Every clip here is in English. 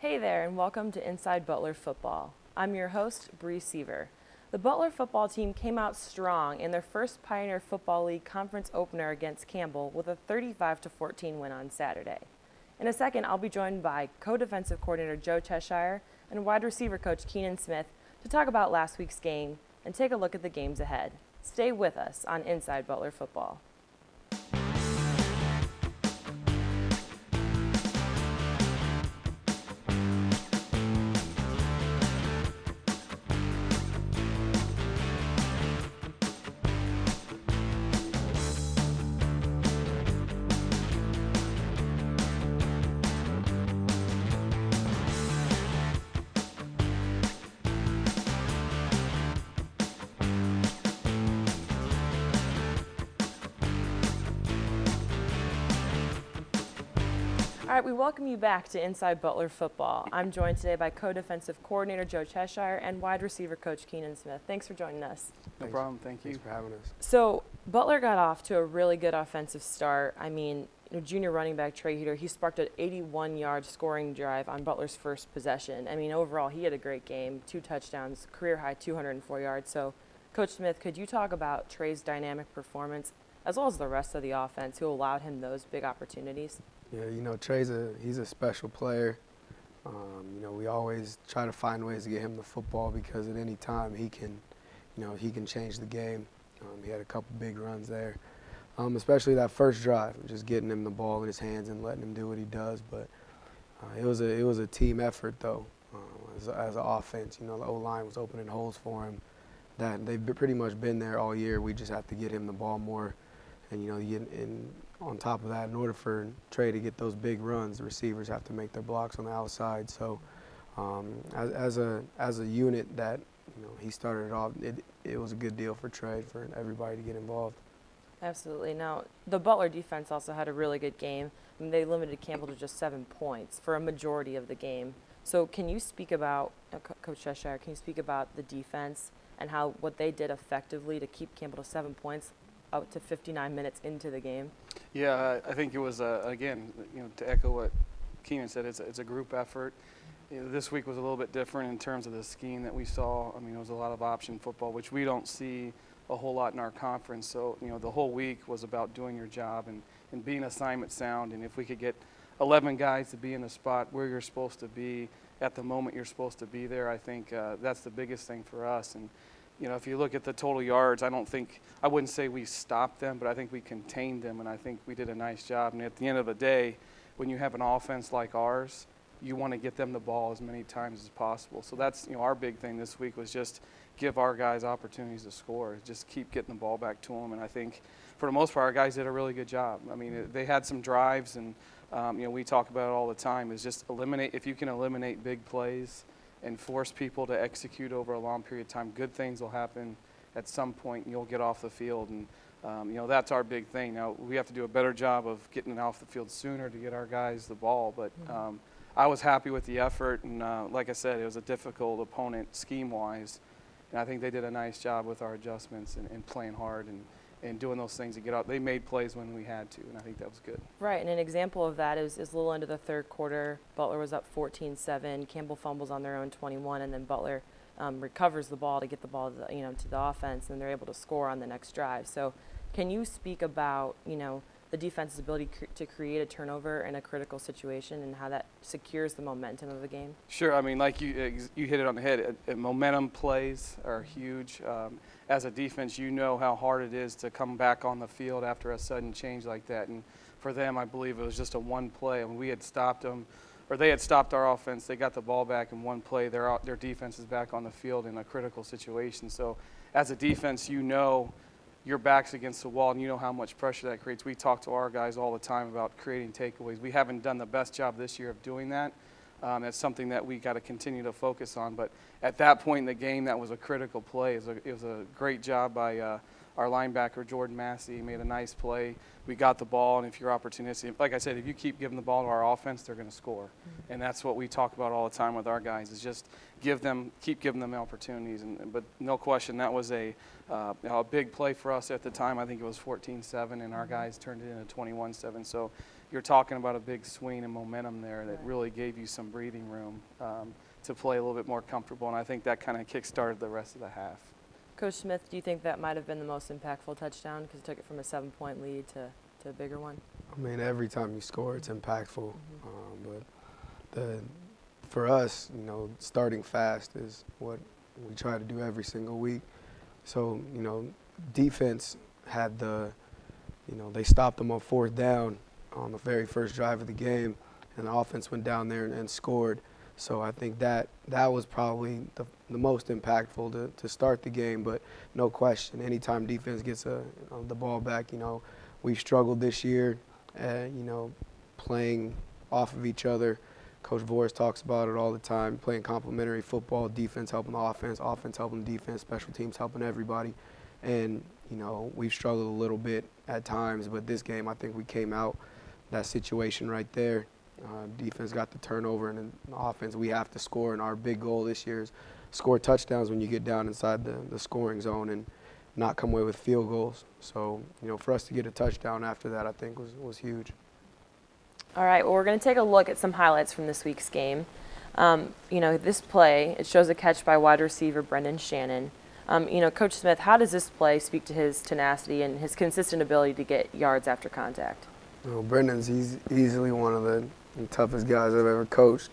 Hey there, and welcome to Inside Butler Football. I'm your host, Bree Seaver. The Butler football team came out strong in their first Pioneer Football League conference opener against Campbell with a 35-14 win on Saturday. In a second, I'll be joined by co-defensive coordinator Joe Cheshire and wide receiver coach Keenan Smith to talk about last week's game and take a look at the games ahead. Stay with us on Inside Butler Football. All right, we welcome you back to Inside Butler Football. I'm joined today by co-defensive coordinator Joe Cheshire and wide receiver coach Keenan Smith. Thanks for joining us. No problem. Thank you. Thanks for having us. So Butler got off to a really good offensive start. I mean, junior running back Trey Heater, he sparked an 81-yard scoring drive on Butler's first possession. I mean, overall, he had a great game, 2 touchdowns, career-high 204 yards. So, Coach Smith, could you talk about Trey's dynamic performance as well as the rest of the offense who allowed him those big opportunities? Yeah, Trey's he's a special player. We always try to find ways to get him the football because at any time he can change the game. He had a couple big runs there, especially that first drive, just getting him the ball in his hands and letting him do what he does. But it was a team effort though, as an offense. The O-line was opening holes for him. That they've pretty much been there all year. We just have to get him the ball more, and on top of that, in order for Trey to get those big runs, the receivers have to make their blocks on the outside. So as a unit that he started off, it was a good deal for Trey, for everybody to get involved. Absolutely. Now, the Butler defense also had a really good game. I mean, they limited Campbell to just 7 points for a majority of the game. So can you speak about, Coach Cheshire, can you speak about the defense and what they did effectively to keep Campbell to 7 points out to 59 minutes into the game? Yeah, I think it was, again, to echo what Keenan said, it's a group effort. This week was a little bit different in terms of the scheme that we saw. I mean, it was a lot of option football, which we don't see a whole lot in our conference. So, the whole week was about doing your job and being assignment sound. And if we could get 11 guys to be in the spot where you're supposed to be at the moment you're supposed to be there, I think that's the biggest thing for us. And if you look at the total yards, I wouldn't say we stopped them, but I think we contained them, and I think we did a nice job. And at the end of the day, when you have an offense like ours, you want to get them the ball as many times as possible. So that's, our big thing this week was just give our guys opportunities to score, just keep getting the ball back to them. And I think for the most part, our guys did a really good job. I mean, they had some drives, and, we talk about it all the time, is just if you can eliminate big plays and force people to execute over a long period of time, good things will happen at some point, and you'll get off the field. And, that's our big thing. Now, we have to do a better job of getting it off the field sooner to get our guys the ball. But I was happy with the effort, and like I said, it was a difficult opponent scheme-wise. And I think they did a nice job with our adjustments and playing hard and doing those things to get out. They made plays when we had to, and I think that was good. Right, and an example of that is a little into the third quarter. Butler was up 14-7. Campbell fumbles on their own 21, and then Butler recovers the ball to get the ball to the offense, and they're able to score on the next drive. So can you speak about, the defense's ability to create a turnover in a critical situation and how that secures the momentum of the game? Sure. I mean, like you hit it on the head. Momentum plays are huge. As a defense, how hard it is to come back on the field after a sudden change like that. And for them, I believe it was just a one play. I mean, we had stopped them, or they had stopped our offense. They got the ball back in one play. Their defense is back on the field in a critical situation. So as a defense, your back's against the wall, and you know how much pressure that creates. We talk to our guys all the time about creating takeaways. We haven't done the best job this year of doing that. That's something that we got to continue to focus on. But at that point in the game, that was a critical play. It was a great job by our linebacker, Jordan Massey. He made a nice play. We got the ball, and if you're opportunistic, like I said, if you keep giving the ball to our offense, they're going to score. Mm-hmm. And that's what we talk about all the time with our guys, is just keep giving them opportunities. But no question, that was a big play for us at the time. I think it was 14-7, and our guys turned it into 21-7. So you're talking about a big swing in momentum there that really gave you some breathing room to play a little bit more comfortable, and I think that kind of kick-started the rest of the half. Coach Smith, do you think that might have been the most impactful touchdown because it took it from a 7-point lead to a bigger one? I mean, every time you score, it's impactful. But for us, you know, starting fast is what we try to do every single week. So, you know, defense had they stopped them on 4th down on the very first drive of the game, and the offense went down there and scored. So I think that was probably the most impactful to start the game. But no question, anytime defense gets the ball back, you know, we've struggled this year, you know, playing off of each other. Coach Voris talks about it all the time, playing complementary football, defense helping the offense, offense helping the defense, special teams helping everybody. And, you know, we've struggled a little bit at times, but this game I think we came out that situation right there. Defense got the turnover, and in the offense we have to score, and our big goal this year is score touchdowns when you get down inside the scoring zone and not come away with field goals. So, you know, for us to get a touchdown after that I think was huge. All right, well, we're going to take a look at some highlights from this week's game. You know, this play, it shows a catch by wide receiver Brendan Shannon. You know, Coach Smith, how does this play speak to his tenacity and his consistent ability to get yards after contact? Well, Brendan's easily one of the toughest guys I've ever coached.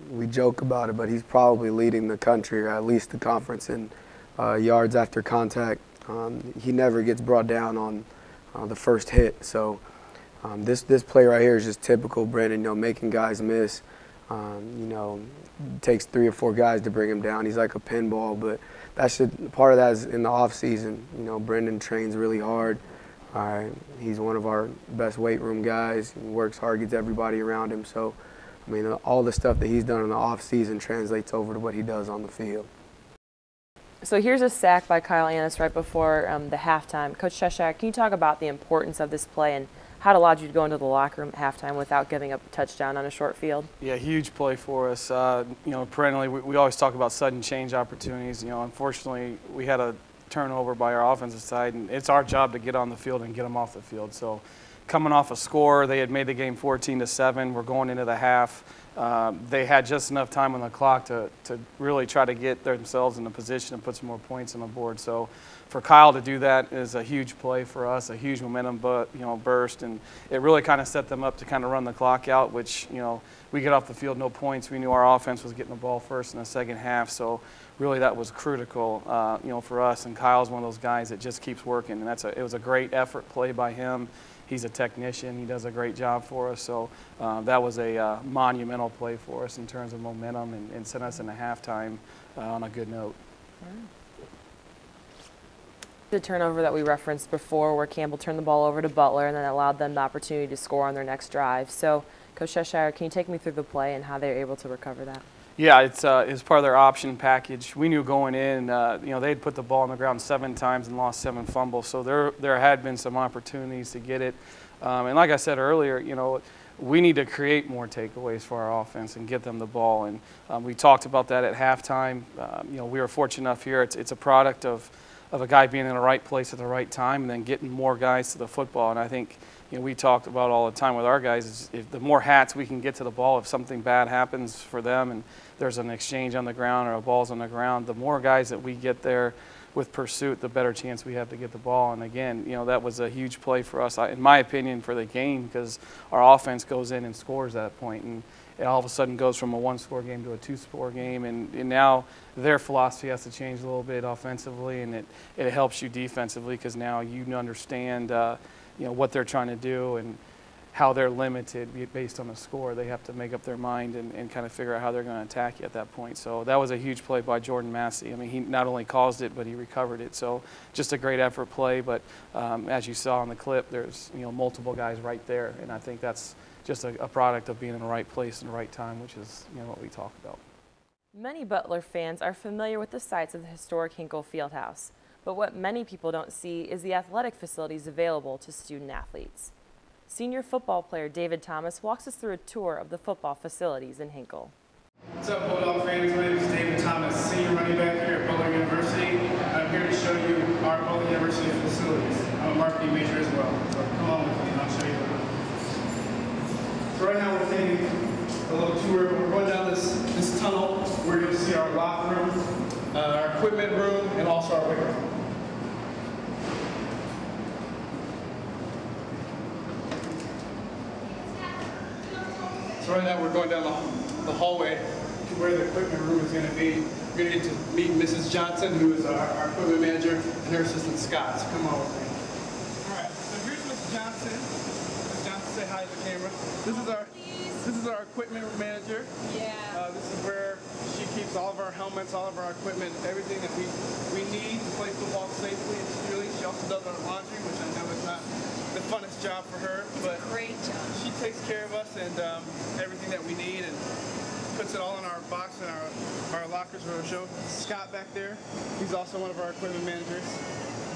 We joke about it, but he's probably leading the country, or at least the conference, in yards after contact. He never gets brought down on the first hit. So this play right here is just typical Brendan, you know, making guys miss. You know, it takes 3 or 4 guys to bring him down. He's like a pinball, but part of that is in the off season. You know, Brendan trains really hard. He's one of our best weight room guys. He works hard, gets everybody around him. So, I mean, all the stuff that he's done in the off season translates over to what he does on the field. So here's a sack by Kyle Annis right before the halftime. Coach Cheshire, can you talk about the importance of this play and how it allowed you to go into the locker room at halftime without giving up a touchdown on a short field? Yeah, huge play for us. You know, perennially we always talk about sudden change opportunities. You know, unfortunately we had a turnover by our offensive side, and it's our job to get on the field and get them off the field. So coming off a score, they had made the game 14-7. We're going into the half. They had just enough time on the clock to really try to get themselves in a position to put some more points on the board. So for Kyle to do that is a huge play for us, a huge momentum burst, and it really kind of set them up to kind of run the clock out, which, you know, we get off the field, no points. We knew our offense was getting the ball first in the second half, so really that was critical, you know, for us. And Kyle's one of those guys that just keeps working, and it was a great effort play by him. He's a technician. He does a great job for us. So that was a monumental play for us in terms of momentum and sent us into halftime on a good note. The turnover that we referenced before where Campbell turned the ball over to Butler and then allowed them the opportunity to score on their next drive. So, Coach Cheshire, can you take me through the play and how they were able to recover that? Yeah, it's part of their option package. We knew going in, you know, they'd put the ball on the ground 7 times and lost 7 fumbles. So there had been some opportunities to get it. And like I said earlier, you know, we need to create more takeaways for our offense and get them the ball. And we talked about that at halftime. You know, we were fortunate enough here. It's a product of a guy being in the right place at the right time and then getting more guys to the football. And I think, you know, we talked about all the time with our guys is if the more hats we can get to the ball, if something bad happens for them and there's an exchange on the ground or a ball's on the ground, the more guys that we get there with pursuit, the better chance we have to get the ball. And again, you know, that was a huge play for us, in my opinion, for the game, because our offense goes in and scores at that point. And it all of a sudden goes from a 1-score game to a 2-score game, and now their philosophy has to change a little bit offensively, and it helps you defensively because now you understand you know, what they're trying to do and how they're limited based on the score. They have to make up their mind and kind of figure out how they're going to attack you at that point. So that was a huge play by Jordan Massey. I mean, he not only caused it, but he recovered it. So just a great effort play. But as you saw in the clip, there's, you know, multiple guys right there, and I think that's just a product of being in the right place and the right time, which is, you know, what we talk about. Many Butler fans are familiar with the sights of the historic Hinkle Fieldhouse, but what many people don't see is the athletic facilities available to student athletes. Senior football player David Thomas walks us through a tour of the football facilities in Hinkle. What's up, Bulldog fans? My name is David Thomas, senior running back here at Butler University. I'm here to show you our Butler University facilities. I'm a marketing major as well, so come on with me and I'll show you So right now we're taking a little tour. We're going down this tunnel where you'll see our locker room, our equipment room, and also our weight room. So right now we're going down the hallway to where the equipment room is going to be. We're going to get to meet Mrs. Johnson, who is our equipment manager, and her assistant Scott. So come on with me. All right, so here's Mrs. Johnson. Mrs. Johnson, say hi to the camera. This is our equipment manager. Yeah. This is where she keeps all of our helmets, all of our equipment, everything that we need to play football safely and securely. She also does our laundry, which I know is not the funnest job for her, but Great job. she takes care of us and everything that we need and puts it all in our box and our lockers. We'll show Scott back there. He's also one of our equipment managers.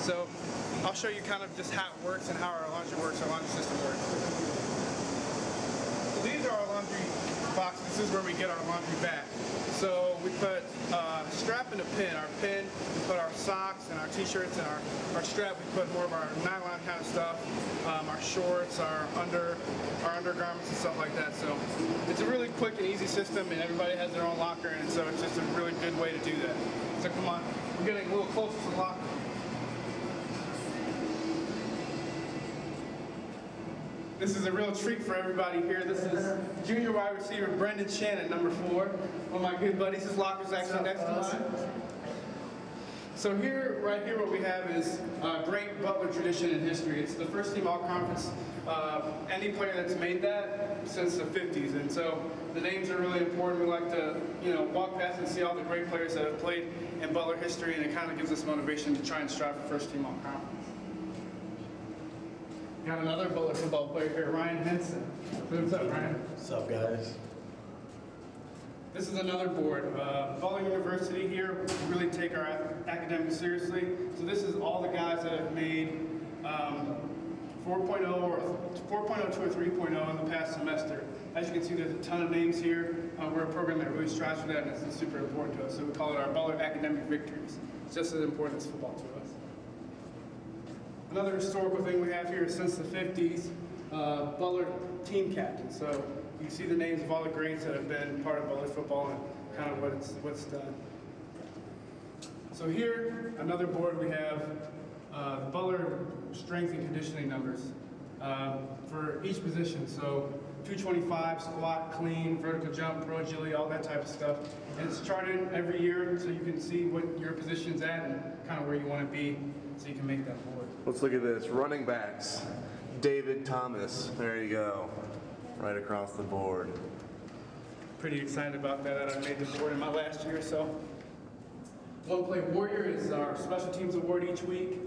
So I'll show you kind of just how it works and how our laundry works, our laundry system works. So these are our laundry boxes. This is where we get our laundry back. So we put a strap and a pin. Our pin, we put our socks and our t-shirts, and our strap, we put more of our nylon kind of stuff, our shorts, our undergarments and stuff like that. So it's a really quick and easy system, and everybody has their own locker, and so it's just a really good way to do that. So come on, we're getting a little closer to the locker. This is a real treat for everybody here. This is junior wide receiver Brendan Shannon, number 4. One of my good buddies. His locker's actually next to mine. So here, right here, what we have is a great Butler tradition in history. It's the first team all-conference, any player that's made that since the 50s. And so the names are really important. We like to, walk past and see all the great players that have played in Butler history, and it kind of gives us motivation to try and strive for first team all-conference. Got another Butler football player here, Ryan Henson. What's up, Ryan? What's up, guys? This is another board. Butler University here, we really take our academics seriously. So this is all the guys that have made 4.0 or 4.02 or 3.0 in the past semester. As you can see, there's a ton of names here. We're a program that really strives for that, and it's super important to us. So we call it our Butler Academic Victories. It's just as important as football to us. Another historical thing we have here is since the 50s, Butler team captain. So you see the names of all the greats that have been part of Butler football and kind of what's done. So here, another board, we have the Butler strength and conditioning numbers for each position. So 225, squat, clean, vertical jump, pro agility, all that type of stuff. And it's charted every year so you can see what your position's at and kind of where you want to be so you can make that board. Let's look at this. Running backs. David Thomas. There you go. Right across the board. Pretty excited about that. I made the board in my last year or so. One Play Warrior is our special teams award each week.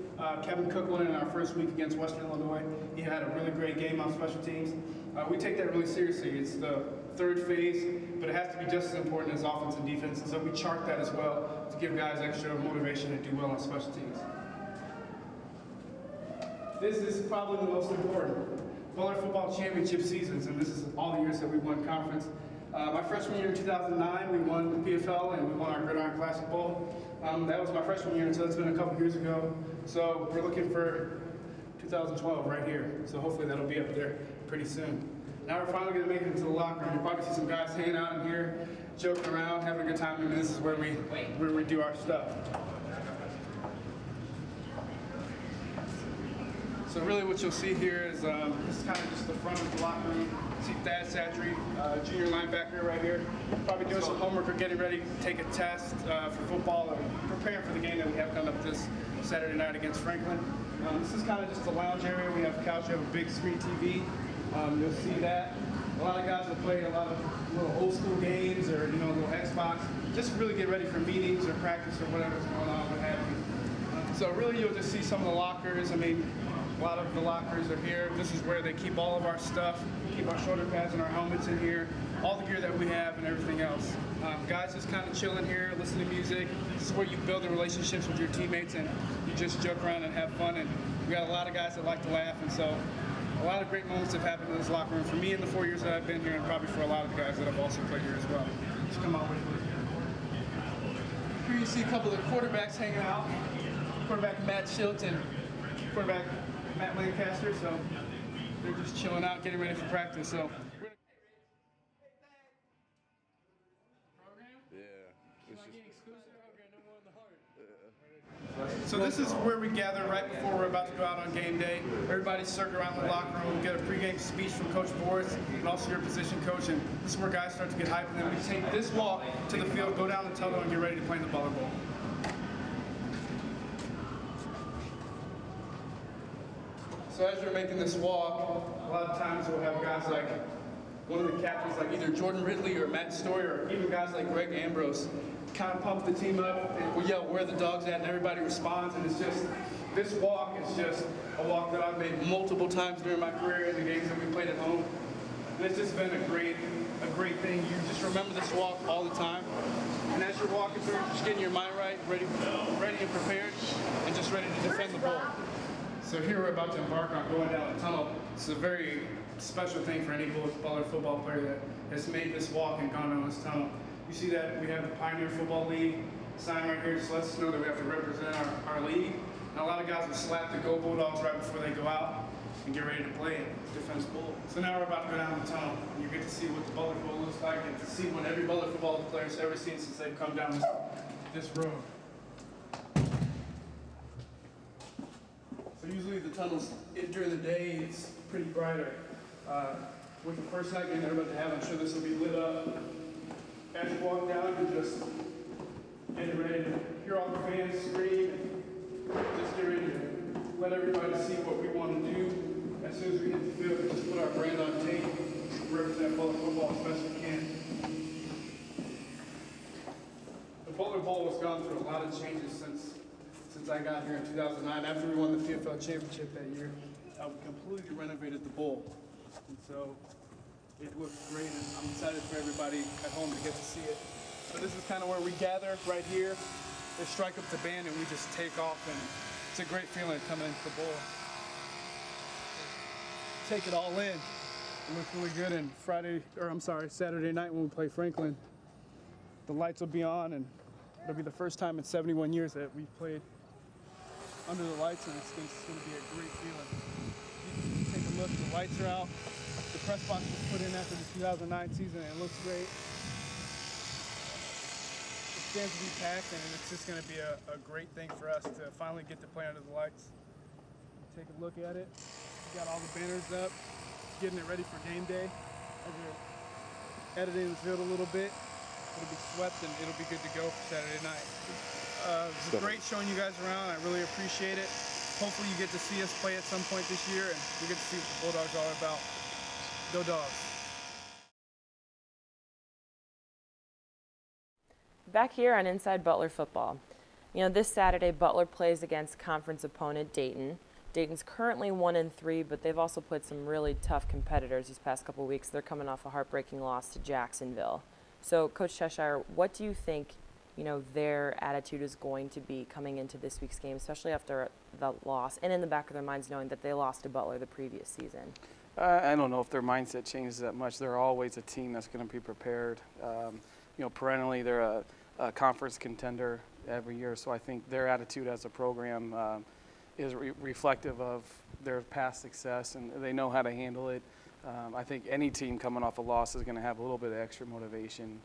Kevin Cook won it in our first week against Western Illinois. He had a really great game on special teams. We take that really seriously. It's the third phase, but it has to be just as important as offense and defense. And so we chart that as well to give guys extra motivation to do well on special teams. This is probably the most important. Butler football championship seasons, and this is all the years that we won conference. My freshman year in 2009, we won the PFL and we won our Gridiron Classic Bowl. That was my freshman year, and so it's been a couple years ago. So we're looking for 2012 right here. So hopefully that'll be up there pretty soon. Now we're finally going to make it into the locker room. You'll probably see some guys hanging out in here, joking around, having a good time, and this is where we do our stuff. So really what you'll see here is this is kind of just the front of the locker room. See Thad Satry, junior linebacker right here. Probably doing some homework or getting ready to take a test for football or preparing for the game that we have coming up this Saturday night against Franklin. This is kind of just the lounge area. We have a couch, we have a big screen TV. You'll see that. A lot of guys have played a lot of little old school games or, little Xbox. Just really get ready for meetings or practice or whatever's going on, what have you. So really you'll just see some of the lockers. I mean, a lot of the lockers are here. This is where they keep all of our stuff, keep our shoulder pads and our helmets in here, all the gear that we have and everything else. Guys just kind of chilling here, listening to music. This is where you build the relationships with your teammates and you just joke around and have fun. And we got a lot of guys that like to laugh, and so a lot of great moments have happened in this locker room for me in the 4 years that I've been here, and probably for a lot of the guys that have also played here as well. Just come on with me. Here you see a couple of quarterbacks hanging out. Quarterback Matt Schiltz and quarterback Matt Lancaster, so they're just chilling out, getting ready for practice. So So this is where we gather right before we're about to go out on game day. Everybody circle around the locker room, get a pregame speech from Coach Boris and also your position coach, and this is where guys start to get hyped, and then we take this walk to the field, go down the tunnel, and get ready to play in the Butler Bowl. So as you're making this walk, a lot of times we'll have guys like one of the captains, like either Jordan Ridley or Matt Story, or even guys like Greg Ambrose, kind of pump the team up, and we yell, "Where are the dogs at?" and everybody responds, and it's just, this walk is just a walk that I've made multiple times during my career in the games that we played at home. And it's just been a great thing. You just remember this walk all the time. And as you're walking through, just getting your mind right, ready and prepared, and just ready to defend the ball. So here we're about to embark on going down the tunnel. It's a very special thing for any Butler football player that has made this walk and gone down this tunnel. You see that we have the Pioneer Football League sign right here, just lets us know that we have to represent our league. And a lot of guys will slap the Go Bulldogs right before they go out and get ready to play Defense Bowl. So now we're about to go down the tunnel, and you get to see what the Butler Bowl looks like and to see what every Butler football player's ever seen since they've come down this road. So usually the tunnels during the day, it's pretty brighter. With the first night game they're about to have, I'm sure this will be lit up. As you walk down, you're just getting ready to hear all the fans scream and just get ready to let everybody see what we want to do. As soon as we hit the field, we just put our brand on tape, represent Butler football as best we can. The Butler Bowl has gone through a lot of changes since I got here in 2009. After we won the PFL championship that year, we completely renovated the bowl. And so it looks great, and I'm excited for everybody at home to get to see it. So this is kind of where we gather right here. They strike up the band and we just take off, and it's a great feeling coming into the bowl. Take it all in. It looks really good, and Saturday night when we play Franklin, the lights will be on, and it'll be the first time in 71 years that we've played under the lights, and it's going to be a great feeling. You take a look, the lights are out. The press box was put in after the 2009 season, and it looks great. It stands to be packed, and it's just going to be a great thing for us to finally get to play under the lights. Take a look at it. We got all the banners up, getting it ready for game day. As we're editing the field a little bit, it'll be swept and it'll be good to go for Saturday night. It was great showing you guys around. I really appreciate it. Hopefully you get to see us play at some point this year, and you get to see what the Bulldogs are all about. Go Dogs. Back here on Inside Butler Football. You know, this Saturday Butler plays against conference opponent Dayton. Dayton's currently 1-3, but they've also played some really tough competitors these past couple of weeks. They're coming off a heartbreaking loss to Jacksonville. So, Coach Cheshire, what do you think, their attitude is going to be coming into this week's game, especially after the loss, and in the back of their minds knowing that they lost to Butler the previous season? I don't know if their mindset changes that much. They're always a team that's going to be prepared. Perennially they're a conference contender every year, so I think their attitude as a program is reflective of their past success, and they know how to handle it. I think any team coming off a loss is going to have a little bit of extra motivation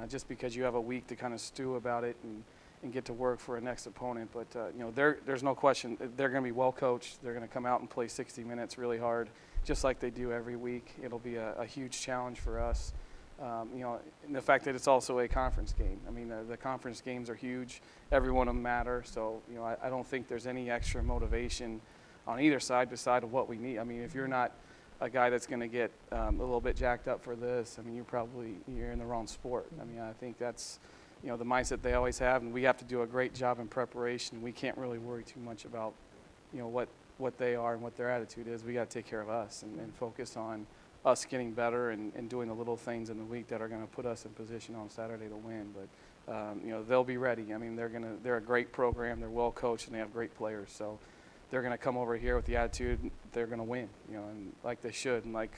just because you have a week to kind of stew about it and get to work for a next opponent. But, there's no question they're going to be well coached. They're going to come out and play 60 minutes really hard, just like they do every week. It'll be a huge challenge for us. And the fact that it's also a conference game. I mean, the conference games are huge. Every one of them matter. So, I don't think there's any extra motivation on either side beside of what we need. I mean, if you're not a guy that's going to get a little bit jacked up for this, I mean, you're in the wrong sport. I mean, I think that's, the mindset they always have, and we have to do a great job in preparation. We can't really worry too much about, what they are and what their attitude is. We got to take care of us and focus on us getting better and doing the little things in the week that are going to put us in position on Saturday to win. But they'll be ready. I mean, they're a great program. They're well coached and they have great players. So they're going to come over here with the attitude they're going to win. And like they should. And like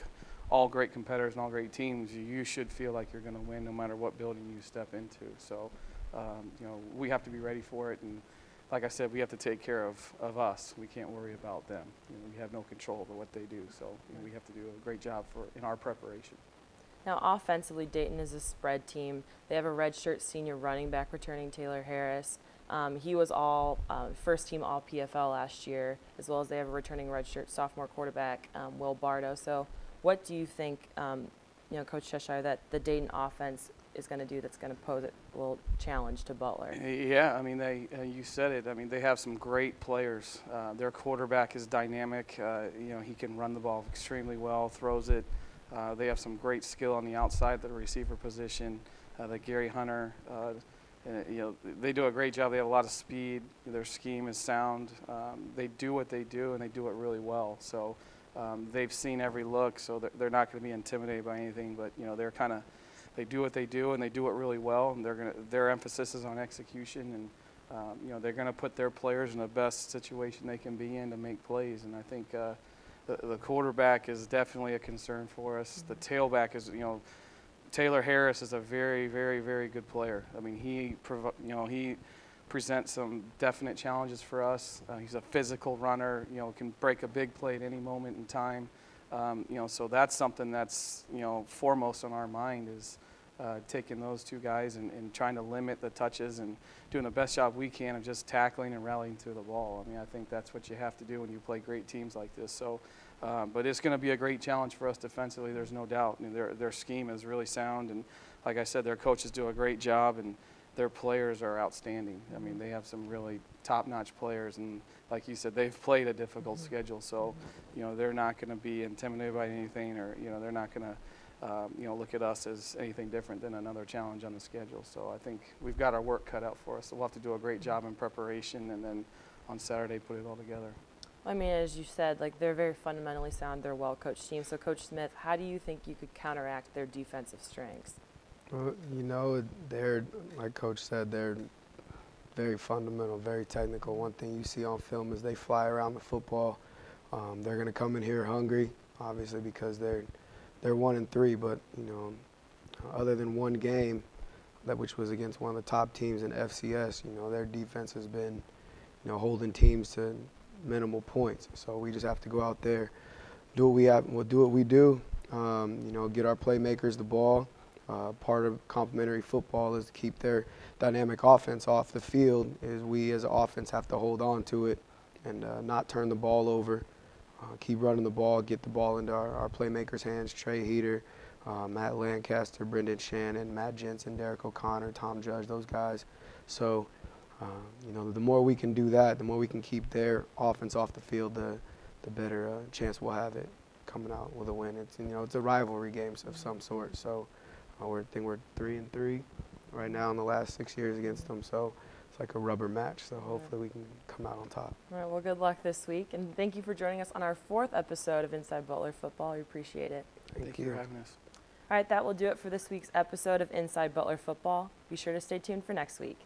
all great competitors and all great teams, you should feel like you're going to win no matter what building you step into. So we have to be ready for it. And like I said, we have to take care of us. We can't worry about them. We have no control over what they do. So we have to do a great job in our preparation. Now, offensively, Dayton is a spread team. They have a redshirt senior running back returning, Taylor Harris. He was all first-team All-PFL last year, as well as they have a returning redshirt sophomore quarterback, Will Bardo. So what do you think, Coach Cheshire, that the Dayton offense is going to do that's going to pose a little challenge to Butler? Yeah, I mean, you said it. I mean, they have some great players. Their quarterback is dynamic. He can run the ball extremely well, throws it. They have some great skill on the outside, the receiver position. The Gary Hunter, they do a great job. They have a lot of speed. Their scheme is sound. They do what they do, and they do it really well. So they've seen every look, so they're not going to be intimidated by anything. But they do what they do, and they do it really well. And their emphasis is on execution, and they're going to put their players in the best situation they can be in to make plays. And I think the quarterback is definitely a concern for us. The tailback is, Taylor Harris is a very, very, very good player. I mean, he presents some definite challenges for us. He's a physical runner, can break a big play at any moment in time. So that's something that's, foremost on our mind is taking those two guys and trying to limit the touches and doing the best job we can of just tackling and rallying through the ball. I mean, I think that's what you have to do when you play great teams like this. So, but it's going to be a great challenge for us defensively, there's no doubt. I mean, their scheme is really sound, and like I said, their coaches do a great job, and their players are outstanding. I mean, they have some really top-notch players, and like you said, they've played a difficult schedule, so they're not going to be intimidated by anything, or they're not going to look at us as anything different than another challenge on the schedule. So I think we've got our work cut out for us. So we'll have to do a great job in preparation, and then on Saturday put it all together. I mean, as you said, they're very fundamentally sound. They're a well-coached team. So, Coach Smith, how do you think you could counteract their defensive strengths? Well, they're, like Coach said, they're very fundamental, very technical. One thing you see on film is they fly around the football. They're going to come in here hungry, obviously, because they're 1-3. But other than one game, which was against one of the top teams in FCS, their defense has been, holding teams to minimal points. So we just have to go out there, do what we have. We'll do what we do. Get our playmakers the ball. Part of complementary football is to keep their dynamic offense off the field. Is we as an offense have to hold on to it and not turn the ball over. Keep running the ball, get the ball into our playmakers' hands. Trey Heater, Matt Lancaster, Brendan Shannon, Matt Jensen, Derek O'Connor, Tom Judge, those guys. So, the more we can do that, the more we can keep their offense off the field, the better chance we'll have it coming out with a win. It's a rivalry game of some sort. So, I think we're 3-3 right now in the last 6 years against them. So it's like a rubber match. So hopefully we can come out on top. All right, well, good luck this week. And thank you for joining us on our 4th episode of Inside Butler Football. We appreciate it. Thank you for having us. All right, that will do it for this week's episode of Inside Butler Football. Be sure to stay tuned for next week.